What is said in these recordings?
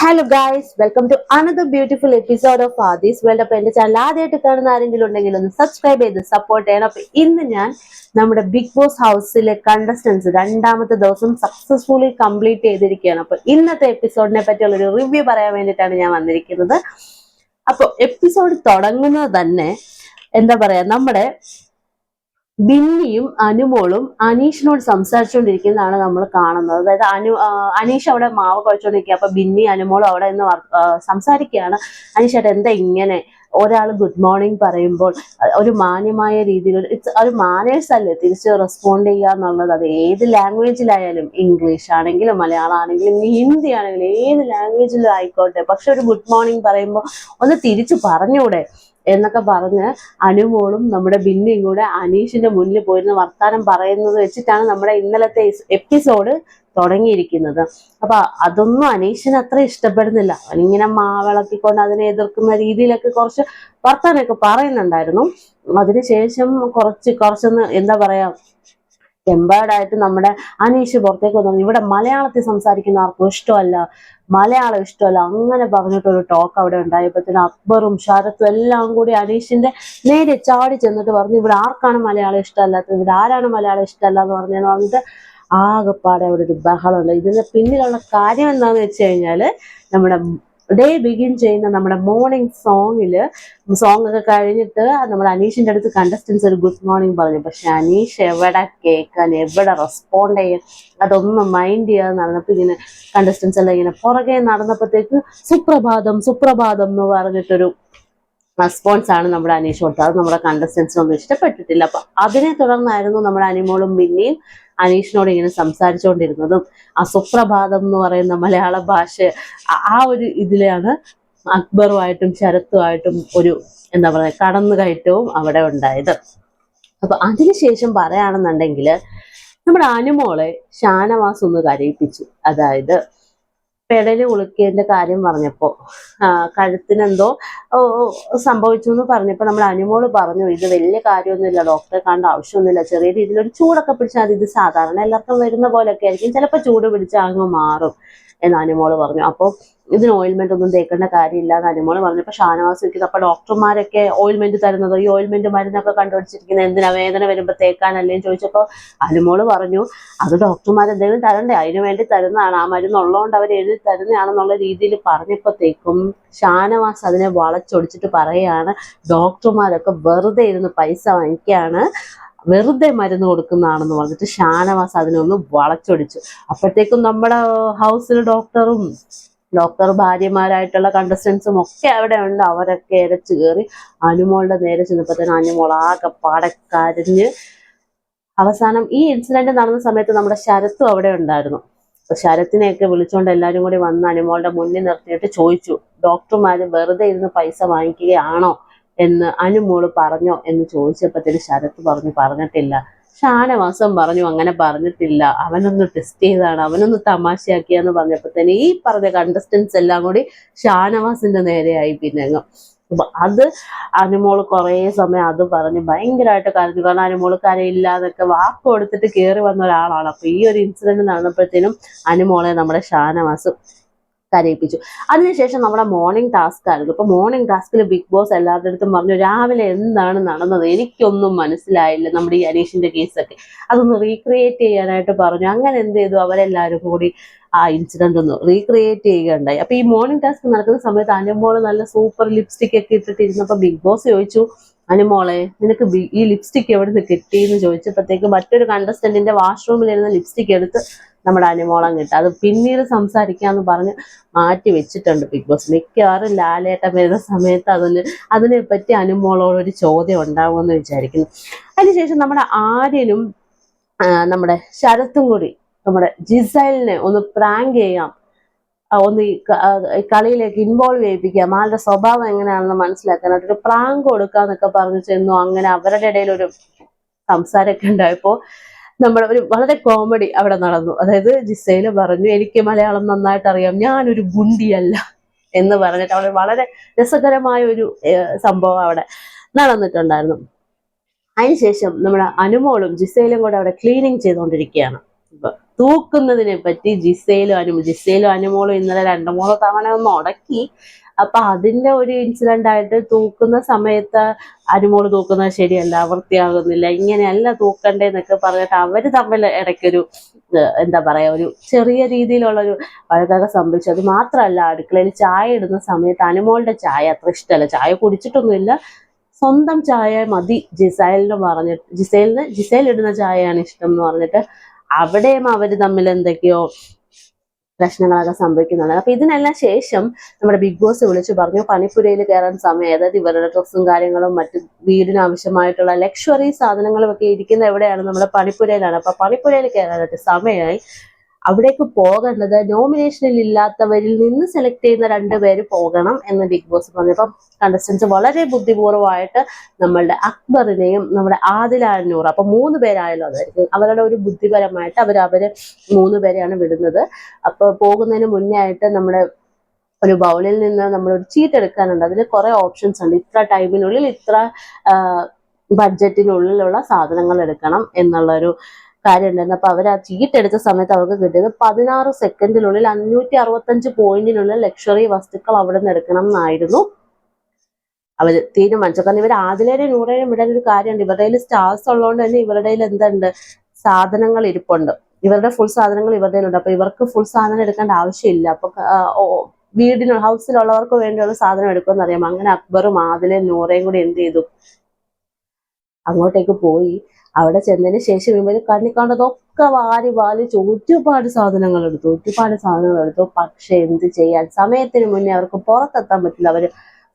Hello guys, welcome to another beautiful episode of Aadi's world. അപ്പൊ എന്റെ channel ആദ്യമായിട്ട് കാണുന്ന ആരെങ്കിലും ഉണ്ടെങ്കിൽ ഒന്ന് സബ്സ്ക്രൈബ് ചെയ്ത് സപ്പോർട്ട് ചെയ്യണം. അപ്പൊ ഇന്ന് ഞാൻ നമ്മുടെ ബിഗ് ബോസ് ഹൗസിലെ കണ്ടസ്റ്റൻസ് രണ്ടാമത്തെ ദിവസം സക്സസ്ഫുള്ളി കംപ്ലീറ്റ് ചെയ്തിരിക്കുകയാണ്. അപ്പൊ ഇന്നത്തെ എപ്പിസോഡിനെ പറ്റിയുള്ള ഒരു റിവ്യൂ പറയാൻ വേണ്ടിയിട്ടാണ് ഞാൻ വന്നിരിക്കുന്നത്. അപ്പൊ എപ്പിസോഡ് തുടങ്ങുന്നത് തന്നെ എന്താ പറയാ, നമ്മുടെ ബിന്നിയും അനുമോളും അനീഷിനോട് സംസാരിച്ചുകൊണ്ടിരിക്കുന്നതാണ് നമ്മൾ കാണുന്നത്. അതായത് അനീഷ് അവിടെ മാവ് കുഴച്ചുകൊണ്ടിരിക്കുക. അപ്പൊ ബിന്നി അനുമോളും അവിടെ നിന്ന് സംസാരിക്കുകയാണ്. അനീഷേട്ട എന്താ ഇങ്ങനെ ഒരാൾ ഗുഡ് മോർണിംഗ് പറയുമ്പോൾ ഒരു മാന്യമായ രീതിയിൽ ഒരു മാനേഴ്സ് അല്ലേ തിരിച്ച് റെസ്പോണ്ട് ചെയ്യുക എന്നുള്ളത്. അത് ഏത് ലാംഗ്വേജിലായാലും, ഇംഗ്ലീഷ് ആണെങ്കിലും മലയാളം ആണെങ്കിലും ഹിന്ദി ആണെങ്കിലും ഏത് ലാംഗ്വേജിലും ആയിക്കോട്ടെ, പക്ഷെ ഒരു ഗുഡ് മോർണിംഗ് പറയുമ്പോൾ ഒന്ന് തിരിച്ചു പറഞ്ഞൂടെ എന്നൊക്കെ പറഞ്ഞ് അനുമോളും നമ്മുടെ ബിന്നിയും കൂടെ അനീഷിന്റെ മുന്നിൽ പോയിരുന്ന വർത്താനം പറയുന്നത് വെച്ചിട്ടാണ് നമ്മുടെ ഇന്നലത്തെ എപ്പിസോഡ് തുടങ്ങിയിരിക്കുന്നത്. അപ്പൊ അതൊന്നും അനീഷിന് അത്ര ഇഷ്ടപ്പെടുന്നില്ല. അവനിങ്ങനെ മാവിളക്കിക്കൊണ്ട് അതിനെ എതിർക്കുന്ന രീതിയിലൊക്കെ കുറച്ച് വർത്താനമൊക്കെ പറയുന്നുണ്ടായിരുന്നു. അതിനുശേഷം കുറച്ചൊന്ന് എന്താ പറയാ, എംബേർഡായിട്ട് നമ്മുടെ അനീഷ് പുറത്തേക്ക് വന്നു. ഇവിടെ മലയാളത്തിൽ സംസാരിക്കുന്ന ആർക്കും ഇഷ്ടമല്ല, മലയാളം ഇഷ്ടമല്ല, അങ്ങനെ പറഞ്ഞിട്ടൊരു ടോക്ക് അവിടെ ഉണ്ടായപ്പോഴത്തേനും അക്ബറും ശരത്തും എല്ലാം കൂടി അനീഷിന്റെ നേരെ ചാടി ചെന്നിട്ട് പറഞ്ഞു, ഇവിടെ ആർക്കാണ് മലയാളം ഇഷ്ടമല്ലാത്തത്, ഇവിടെ ആരാണ് മലയാളം ഇഷ്ടമല്ല എന്ന് പറഞ്ഞിട്ട് ആകെപ്പാടെ അവിടെ ഒരു ബഹളമുണ്ട്. ഇതിന്റെ പിന്നിലുള്ള കാര്യം എന്താണെന്ന് വെച്ച് കഴിഞ്ഞാല്, നമ്മുടെ ഡേ ബിഗിൻ ചെയ്യുന്ന നമ്മുടെ മോർണിംഗ് സോങ് ഒക്കെ കഴിഞ്ഞിട്ട് നമ്മുടെ അനീഷിന്റെ അടുത്ത് കണ്ടസ്റ്റൻസ് ഒരു ഗുഡ് മോർണിംഗ് പറഞ്ഞു. പക്ഷെ അനീഷ് എവിടെ കേൾക്കാൻ, എവിടെ റെസ്പോണ്ട് ചെയ്യാൻ, അതൊന്നും മൈൻഡ് ചെയ്യാതെ നടന്നപ്പോ ഇങ്ങനെ കണ്ടസ്റ്റൻസ് എല്ലാം ഇങ്ങനെ പുറകെ നടന്നപ്പോഴത്തേക്ക് സുപ്രഭാതം സുപ്രഭാതം എന്ന് പറഞ്ഞിട്ടൊരു റെസ്പോൺസ് ആണ് നമ്മുടെ അനീഷ് കൊടുത്തത്. അത് നമ്മുടെ കണ്ടസ്റ്റൻസിനൊന്നും ഇഷ്ടപ്പെട്ടിട്ടില്ല. അപ്പൊ അതിനെ തുടർന്നായിരുന്നു നമ്മുടെ അനിമോളും പിന്നെയും അനീഷിനോട് ഇങ്ങനെ സംസാരിച്ചുകൊണ്ടിരുന്നതും. ആ സുപ്രഭാതം എന്ന് പറയുന്ന മലയാള ഭാഷ ആ ഒരു ഇതിലാണ് അക്ബറുമായിട്ടും ശരത്തുമായിട്ടും ഒരു എന്താ പറയുക കടന്നുകയറ്റവും അവിടെ ഉണ്ടായത്. അപ്പൊ അതിനുശേഷം പറയുകയാണെന്നുണ്ടെങ്കിൽ നമ്മുടെ അനുമോളെ ഷാനവാസ് ഒന്ന് കരയിപ്പിച്ചു. അതായത് പെടല് കുളിക്കേണ്ട കാര്യം പറഞ്ഞപ്പോ കഴുത്തിനെന്തോ സംഭവിച്ചു എന്ന് പറഞ്ഞപ്പോ നമ്മൾ അനുമോള് പറഞ്ഞു, ഇത് വലിയ കാര്യമൊന്നുമില്ല, ഡോക്ടറെ കാണേണ്ട ആവശ്യമൊന്നുമില്ല, ചെറിയ രീതിയിലൊരു ചൂടൊക്കെ പിടിച്ചാൽ ഇത് സാധാരണ എല്ലാവർക്കും വരുന്ന പോലെയൊക്കെ ആയിരിക്കും, ചിലപ്പോൾ ചൂട് പിടിച്ചാൽ അങ്ങ് മാറും എന്ന് അനുമോള് പറഞ്ഞു. അപ്പോൾ ഇതിന് ഓയിൽമെന്റ് ഒന്നും തേക്കേണ്ട കാര്യമില്ല എന്ന് അനുമോള് പറഞ്ഞപ്പോൾ ഷാനവാസ് ഇരിക്കുന്നത്. അപ്പൊ ഡോക്ടർമാരൊക്കെ ഓയിൽമെന്റ് തരുന്നത്, ഈ ഓയിൽമെന്റ് മരുന്നൊക്കെ കണ്ടുപിടിച്ചിരിക്കുന്നത് എന്തിനാ, വേദന വരുമ്പോ തേക്കാനല്ലേ ചോദിച്ചപ്പോൾ അനുമോള് പറഞ്ഞു, അത് ഡോക്ടർമാർ എന്തെങ്കിലും തരണ്ടേ, അതിനു വേണ്ടി തരുന്നതാണ്, ആ മരുന്ന് ഉള്ളതുകൊണ്ട് അവർ എഴുതി തരുന്നതാണെന്നുള്ള രീതിയിൽ പറഞ്ഞപ്പോഴത്തേക്കും ഷാനവാസ് അതിനെ വളച്ചൊടിച്ചിട്ട് പറയുകയാണ്, ഡോക്ടർമാരൊക്കെ വെറുതെ ഇരുന്ന് പൈസ വാങ്ങിക്കുകയാണ്, വെറുതെ മരുന്ന് കൊടുക്കുന്നതാണെന്ന് പറഞ്ഞിട്ട് ഷാനവാസ് അതിനൊന്ന് വളച്ചൊടിച്ചു. അപ്പോഴത്തേക്കും നമ്മുടെ ഹൗസിൽ ഡോക്ടർ ഭാര്യമാരായിട്ടുള്ള കണ്ടസ്റ്റൻസും ഒക്കെ അവിടെ ഉണ്ട്. അവരൊക്കെ ഇരച്ചു കയറി അനുമോളുടെ നേരെ ചെന്നപ്പോഴത്തേനും അനുമോൾ ആകെ പാടക്കരഞ്ഞ്. അവസാനം ഈ ഇൻസിഡന്റ് നടന്ന സമയത്ത് നമ്മുടെ ശരത്തും അവിടെ ഉണ്ടായിരുന്നു. അപ്പൊ ശരത്തിനെയൊക്കെ വിളിച്ചുകൊണ്ട് എല്ലാവരും കൂടി വന്ന് അനുമോളുടെ മുന്നിൽ നിർത്തിയിട്ട് ചോദിച്ചു, ഡോക്ടർമാര് വെറുതെ ഇരുന്ന് പൈസ വാങ്ങിക്കുകയാണോ എന്ന് അനുമോള് പറഞ്ഞോ എന്ന് ചോദിച്ചപ്പോഴത്തേന് ശരത്ത് പറഞ്ഞിട്ടില്ല. ഷാനവാസം പറഞ്ഞു അങ്ങനെ പറഞ്ഞിട്ടില്ല, അവനൊന്ന് ടെസ്റ്റ് ചെയ്താണ്, അവനൊന്ന് തമാശയാക്കിയാന്ന് പറഞ്ഞപ്പോഴത്തേന് ഈ പറഞ്ഞ കണ്ടസ്റ്റൻസ് എല്ലാം കൂടി ഷാനവാസിന്റെ നേരെയായി. പിന്നെ അപ്പൊ അത് അനുമോള് കുറേ സമയം അത് പറഞ്ഞ് ഭയങ്കരമായിട്ട് കരഞ്ഞു. കാരണം അനുമോള് കരയില്ലാതൊക്കെ വാക്ക് കൊടുത്തിട്ട് കയറി വന്ന ഒരാളാണ്. അപ്പൊ ഈ ഒരു ഇൻസിഡന്റ് നടന്നപ്പോഴത്തേനും അനുമോളെ നമ്മുടെ ഷാനവാസ് കരയിപ്പിച്ചു. അതിനുശേഷം നമ്മുടെ മോർണിംഗ് ടാസ്ക് ആയിരുന്നു. ഇപ്പൊ മോർണിംഗ് ടാസ്കിൽ ബിഗ് ബോസ് എല്ലാവരുടെ അടുത്തും പറഞ്ഞു, രാവിലെ എന്താണ് നടന്നത് എനിക്കൊന്നും മനസ്സിലായില്ല, നമ്മുടെ ഈ അനീഷിന്റെ കേസൊക്കെ അതൊന്ന് റീക്രിയേറ്റ് ചെയ്യാനായിട്ട് പറഞ്ഞു. അങ്ങനെ എന്ത് ചെയ്തു, അവരെല്ലാവരും കൂടി ആ ഇൻസിഡന്റ് ഒന്ന് റീക്രിയേറ്റ് ചെയ്യുകയുണ്ടായി. അപ്പൊ ഈ മോർണിംഗ് ടാസ്ക് നടക്കുന്ന സമയത്ത് അനുമോള് നല്ല സൂപ്പർ ലിപ്സ്റ്റിക് ഒക്കെ ഇട്ടിട്ടിരുന്നപ്പോ ബിഗ് ബോസ് ചോദിച്ചു, അനുമോളെ നിനക്ക് ഈ ലിപ്സ്റ്റിക് എവിടെ നിന്ന് കിട്ടിയെന്ന് ചോദിച്ചപ്പോഴത്തേക്ക് മറ്റൊരു കണ്ടസ്റ്റന്റിന്റെ വാഷ്റൂമിലിരുന്ന ലിപ്സ്റ്റിക് എടുത്ത് നമ്മുടെ അനുമോളം കിട്ടും, അത് പിന്നീട് സംസാരിക്കാന്ന് പറഞ്ഞ് മാറ്റി വെച്ചിട്ടുണ്ട് ബിഗ് ബോസ്. മിക്കവാറും ലാലേട്ടൻ വരുന്ന സമയത്ത് അതിനെ പറ്റി അനുമോളോട് ഒരു ചോദ്യം ഉണ്ടാവുമെന്ന് വിചാരിക്കുന്നു. അതിനുശേഷം നമ്മുടെ ആര്യനും നമ്മുടെ ശരത്തും കൂടി നമ്മുടെ ജിസൈലിനെ ഒന്ന് പ്രാങ്ക് ചെയ്യാം, ഒന്ന് ഈ കളിയിലേക്ക് ഇൻവോൾവ് ചെയ്യിപ്പിക്കാം, ആളുടെ സ്വഭാവം എങ്ങനെയാണെന്ന് മനസ്സിലാക്കാനായിട്ട് ഒരു പ്രാങ്ക് കൊടുക്കാന്നൊക്കെ പറഞ്ഞു ചെന്നു. അങ്ങനെ അവരുടെ ഇടയിൽ ഒരു സംസാരമൊക്കെ ഉണ്ടായപ്പോ നമ്മുടെ ഒരു വളരെ കോമഡി അവിടെ നടന്നു. അതായത് ജിസയില് പറഞ്ഞു, എനിക്ക് മലയാളം നന്നായിട്ട് അറിയാം, ഞാനൊരു ഗുണ്ടിയല്ല എന്ന് പറഞ്ഞിട്ട് അവിടെ വളരെ രസകരമായ ഒരു സംഭവം അവിടെ നടന്നിട്ടുണ്ടായിരുന്നു. അതിനുശേഷം നമ്മുടെ അനുമോളും ജിസയിലും കൂടെ അവിടെ ക്ലീനിങ് ചെയ്തുകൊണ്ടിരിക്കുകയാണ്. തൂക്കുന്നതിനെ പറ്റി ജിസയിലും അനുമോളും ഇന്നലെ 2-3 തവണ ഒന്ന് ഉടക്കി. അപ്പൊ അതിന്റെ ഒരു ഇൻസിഡന്റ് ആയിട്ട് തൂക്കുന്ന സമയത്ത് അനുമോള് തൂക്കുന്നത് ശരിയല്ല, വൃത്തിയാകുന്നില്ല, ഇങ്ങനെയല്ല തൂക്കണ്ടേന്നൊക്കെ പറഞ്ഞിട്ട് അവര് തമ്മിൽ ഇടയ്ക്കൊരു എന്താ പറയാ, ഒരു ചെറിയ രീതിയിലുള്ളൊരു വഴക്കൊക്കെ സംഭവിച്ചു. അത് മാത്രമല്ല, അടുക്കളയിൽ ചായ ഇടുന്ന സമയത്ത് അനുമോളുടെ ചായ അത്ര ഇഷ്ടമല്ല, ചായ കുടിച്ചിട്ടൊന്നുമില്ല, സ്വന്തം ചായ മതി ജിസൈലിന് പറഞ്ഞിട്ട്, ജിസൈൽ ഇടുന്ന ചായയാണ് ഇഷ്ടം എന്ന് പറഞ്ഞിട്ട് അവിടെയും അവര് തമ്മിൽ എന്തൊക്കെയോ പ്രശ്നങ്ങളൊക്കെ സംഭവിക്കുന്നുണ്ട്. അപ്പൊ ഇതിനെല്ലാം ശേഷം നമ്മുടെ ബിഗ് ബോസ് വിളിച്ചു പറഞ്ഞു പണിപ്പുരയിൽ കയറാൻ സമയം, അതായത് ഇവരുടെ ഡ്രസ്സും കാര്യങ്ങളും മറ്റു വീടിന് ആവശ്യമായിട്ടുള്ള ലക്ഷറി സാധനങ്ങളും ഒക്കെ ഇരിക്കുന്ന എവിടെയാണ്, നമ്മുടെ പണിപ്പുരയിലാണ്. അപ്പൊ പണിപ്പുരയിൽ കയറാനായിട്ട് സമയമായി. അവിടേക്ക് പോകേണ്ടത് നോമിനേഷനിൽ ഇല്ലാത്തവരിൽ നിന്ന് സെലക്ട് ചെയ്യുന്ന 2 പേര് പോകണം എന്ന് ബിഗ് ബോസ് പറഞ്ഞു. അപ്പം കണ്ടസ്റ്റൻസ് വളരെ ബുദ്ധിപൂർവ്വമായിട്ട് നമ്മളുടെ അക്ബറിനെയും നമ്മുടെ ആദില അന്നൂർ, അപ്പൊ 3 പേരായാലും അതായിരിക്കും അവരുടെ ഒരു ബുദ്ധിപരമായിട്ട് അവര് 3 പേരെയാണ് വിടുന്നത്. അപ്പൊ പോകുന്നതിന് മുന്നേ ആയിട്ട് നമ്മുടെ ഒരു ബൗളിൽ നിന്ന് നമ്മളൊരു ചീട്ട് എടുക്കാനുണ്ട്. അതിൽ കുറെ ഓപ്ഷൻസ് ഉണ്ട്. ഇത്ര ടൈമിനുള്ളിൽ ഇത്ര ബഡ്ജറ്റിനുള്ളിലുള്ള സാധനങ്ങൾ എടുക്കണം എന്നുള്ളൊരു കാര്യം ഉണ്ടായിരുന്നു. അപ്പൊ അവർ ആ ചീട്ട് എടുത്ത സമയത്ത് അവർക്ക് കിട്ടിയത് 16 സെക്കൻഡിനുള്ളിൽ 565 പോയിന്റിനുള്ള ലക്ഷറി വസ്തുക്കൾ അവിടെ നിന്ന് എടുക്കണം എന്നായിരുന്നു അവര് തീരുമാനിച്ചു. കാരണം ഇവർ ആദിലേയും നൂറേയും വിടാൻ ഒരു കാര്യമുണ്ട്, ഇവരുടെ സ്റ്റാർസ് ഉള്ളതുകൊണ്ട് തന്നെ ഇവരുടെ എന്തുണ്ട്, സാധനങ്ങൾ ഇരിപ്പുണ്ട്, ഇവരുടെ ഫുൾ സാധനങ്ങൾ ഇവരുടെ ഉണ്ട്. അപ്പൊ ഇവർക്ക് ഫുൾ സാധനം എടുക്കേണ്ട ആവശ്യമില്ല. അപ്പൊ ഹൗസിലുള്ളവർക്ക് വേണ്ടിയുള്ള സാധനം എടുക്കുമെന്ന് അറിയാം. അങ്ങനെ അക്ബറും ആദിലയും നൂറയും കൂടി എന്ത് ചെയ്തു, അങ്ങോട്ടേക്ക് പോയി. അവിടെ ചെന്നതിന് ശേഷം ഇവര് കണ്ണിക്കണ്ടതൊക്കെ വാരി ഒരുപാട് സാധനങ്ങൾ എടുത്തു. പക്ഷെ എന്ത് ചെയ്യാൻ, സമയത്തിന് മുന്നേ അവർക്ക് പുറത്തെത്താൻ പറ്റില്ല. അവര്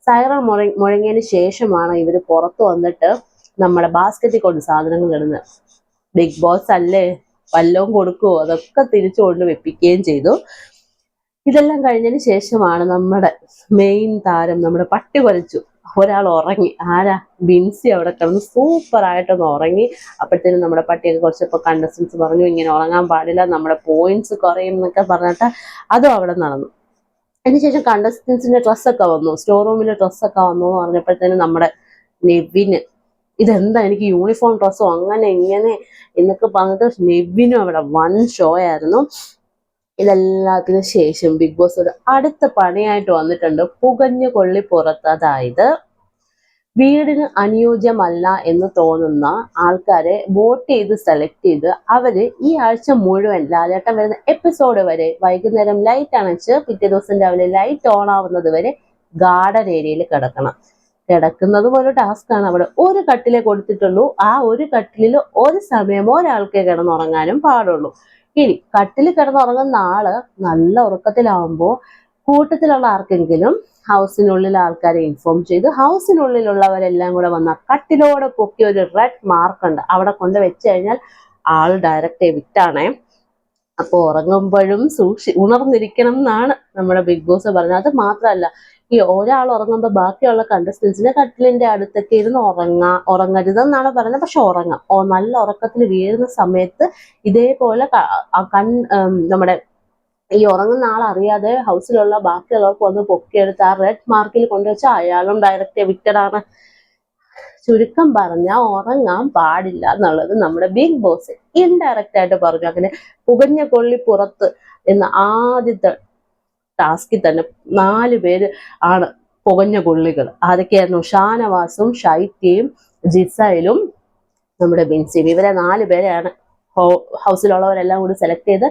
സൈറൺ മുഴങ്ങിയതിന് ശേഷമാണ് ഇവര് പുറത്ത് വന്നിട്ട് നമ്മുടെ ബാസ്ക്കറ്റിൽ കൊണ്ട് സാധനങ്ങൾ ഇടുന്നത്. ബിഗ് ബോസ് അല്ലേ, വല്ലവും കൊടുക്കുവോ, അതൊക്കെ തിരിച്ചു കൊണ്ട് വെപ്പിക്കുകയും ചെയ്തു. ഇതെല്ലാം കഴിഞ്ഞതിന് ശേഷമാണ് നമ്മുടെ മെയിൻ താരം നമ്മുടെ പട്ടി കുറച്ചു ഒരാൾ ഉറങ്ങി. ആരാ, ബിൻസി അവിടെ കിടന്ന് സൂപ്പറായിട്ടൊന്ന് ഉറങ്ങി. അപ്പോഴത്തേനും നമ്മുടെ പട്ടിയൊക്കെ കുറച്ചപ്പോൾ കണ്ടസ്റ്റൻസ് പറഞ്ഞു ഇങ്ങനെ ഉറങ്ങാൻ പാടില്ല, നമ്മുടെ പോയിന്റ്സ് കുറയും എന്നൊക്കെ പറഞ്ഞിട്ട് അതും അവിടെ നടന്നു. അതിനുശേഷം കണ്ടസ്റ്റൻസിന്റെ ഡ്രസ്സൊക്കെ വന്നു, സ്റ്റോർ റൂമിലെ ഡ്രസ്സൊക്കെ വന്നു എന്ന് പറഞ്ഞപ്പോഴത്തേനും നമ്മുടെ നെവിന് ഇതെന്താ എനിക്ക് യൂണിഫോം ഡ്രസ്സോ അങ്ങനെ ഇങ്ങനെ എന്നൊക്കെ പറഞ്ഞിട്ട് നെവിനും അവിടെ വൺ ഷോ ആയിരുന്നു. ഇതെല്ലാത്തിനും ശേഷം ബിഗ് ബോസ് ഒരു അടുത്ത പണിയായിട്ട് വന്നിട്ടുണ്ട്, പുകഞ്ഞു കൊള്ളി പുറത്ത്. അതായത് വീടിന് അനുയോജ്യമല്ല എന്ന് തോന്നുന്ന ആൾക്കാരെ വോട്ട് ചെയ്ത് സെലക്ട് ചെയ്ത് അവര് ഈ ആഴ്ച മുഴുവൻ ലാലേട്ടൻ വരുന്ന എപ്പിസോഡ് വരെ വൈകുന്നേരം ലൈറ്റ് അണച്ച് പിറ്റേ ദിവസം രാവിലെ ലൈറ്റ് ഓൺ ആവുന്നത് വരെ ഗാർഡൻ ഏരിയയിൽ കിടക്കുന്നതും ഒരു ടാസ്ക്കാണ്. അവിടെ ഒരു കട്ടിലേ കൊടുത്തിട്ടുള്ളൂ, ആ ഒരു കട്ടിലിൽ ഒരു സമയം ഒരാൾക്കേ കിടന്നുറങ്ങാനും പാടുള്ളൂ. ഇനി കട്ടിൽ കിടന്നുറങ്ങുന്ന ആള് നല്ല ഉറക്കത്തിലാവുമ്പോൾ കൂട്ടത്തിലുള്ള ആർക്കെങ്കിലും ഹൗസിനുള്ളിൽ ആൾക്കാരെ ഇൻഫോം ചെയ്ത് ഹൗസിനുള്ളിലുള്ളവരെല്ലാം കൂടെ വന്ന കട്ടിലോടെ പൊക്കി ഒരു റെഡ് മാർക്ക് ഉണ്ട്, അവിടെ കൊണ്ട് വെച്ച് കഴിഞ്ഞാൽ ആള് ഡയറക്റ്റ് എവിക്റ്റാണേ. അപ്പൊ ഉറങ്ങുമ്പോഴും ഉണർന്നിരിക്കണം എന്നാണ് നമ്മുടെ ബിഗ് ബോസ് പറഞ്ഞത്. അത് മാത്രമല്ല, ഈ ഒരാൾ ഉറങ്ങുമ്പോൾ ബാക്കിയുള്ള കണ്ടസ്റ്റൻസിന് കട്ടിലിന്റെ അടുത്തൊക്കെ ഇരുന്ന് ഉറങ്ങരുതെന്നാണ് പറയുന്നത്. പക്ഷെ ഉറങ്ങാം, നല്ല ഉറക്കത്തിൽ വീഴുന്ന സമയത്ത് ഇതേപോലെ നമ്മുടെ ഈ ഉറങ്ങുന്ന ആൾ അറിയാതെ ഹൗസിലുള്ള ബാക്കിയുള്ളവർക്ക് വന്ന് പൊക്കിയെടുത്ത് ആ റെഡ് മാർക്കിൽ കൊണ്ടുവച്ചാൽ അയാളും ഡയറക്റ്റ് എവിക്റ്റഡ് ആണ്. ചുരുക്കം പറഞ്ഞാൽ ഉറങ്ങാൻ പാടില്ല എന്നുള്ളത് നമ്മുടെ ബിഗ് ബോസ് ഇൻഡയറക്റ്റ് ആയിട്ട് പറഞ്ഞു. അങ്ങനെ പുകഞ്ഞ കൊള്ളി പുറത്ത് എന്ന ആദ്യത്തെ ടാസ്കിൽ തന്നെ 4 പേര് ആണ് പുകഞ്ഞ കൊള്ളികൾ. ആരൊക്കെയായിരുന്നു, ഷാനവാസും ഷൈത്യയും ജിസയിലും നമ്മുടെ ബിൻസിയും. ഇവരെ 4 പേരെയാണ് ഹൗസിലുള്ളവരെല്ലാം കൂടി സെലക്ട് ചെയ്ത്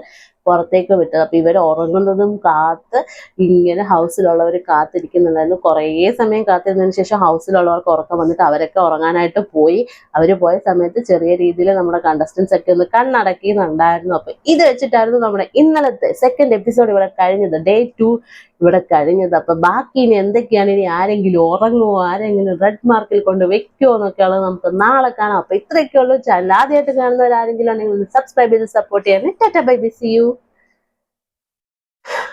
പുറത്തേക്ക് വിട്ടത്. അപ്പൊ ഇവർ ഉറങ്ങുന്നതും കാത്ത് ഇങ്ങനെ ഹൗസിലുള്ളവർ കാത്തിരിക്കുന്നുണ്ടായിരുന്നു. കുറേ സമയം കാത്തിരുന്നതിന് ശേഷം ഹൗസിലുള്ളവർക്ക് ഉറക്കം വന്നിട്ട് അവരൊക്കെ ഉറങ്ങാനായിട്ട് പോയി. അവര് പോയ സമയത്ത് ചെറിയ രീതിയിൽ നമ്മുടെ കണ്ടസ്റ്റൻസ് ഒക്കെ ഒന്ന് കണ്ണടക്കിന്നുണ്ടായിരുന്നു. അപ്പൊ ഇത് വെച്ചിട്ടായിരുന്നു നമ്മുടെ ഇന്നലത്തെ സെക്കൻഡ് എപ്പിസോഡ് ഇവിടെ കഴിഞ്ഞത്, ഡേ 2 ഇവിടെ കഴിഞ്ഞത്. അപ്പൊ ബാക്കി ഇനി എന്തൊക്കെയാണ്, ഇനി ആരെങ്കിലും ഉറങ്ങുമോ, ആരെങ്കിലും റെഡ് മാർക്കിൽ കൊണ്ട് വെക്കുമോ എന്നൊക്കെയുള്ളത് നമുക്ക് നാളെ കാണാം. അപ്പൊ ഇത്രയൊക്കെ ഉള്ളൂ. ചാനൽ ആദ്യമായിട്ട് കാണുന്നവരാരെങ്കിലും ഉണ്ടെങ്കിൽ സബ്സ്ക്രൈബ് ചെയ്ത് സപ്പോർട്ട് ചെയ്യാൻ. Tata bye bye, see U.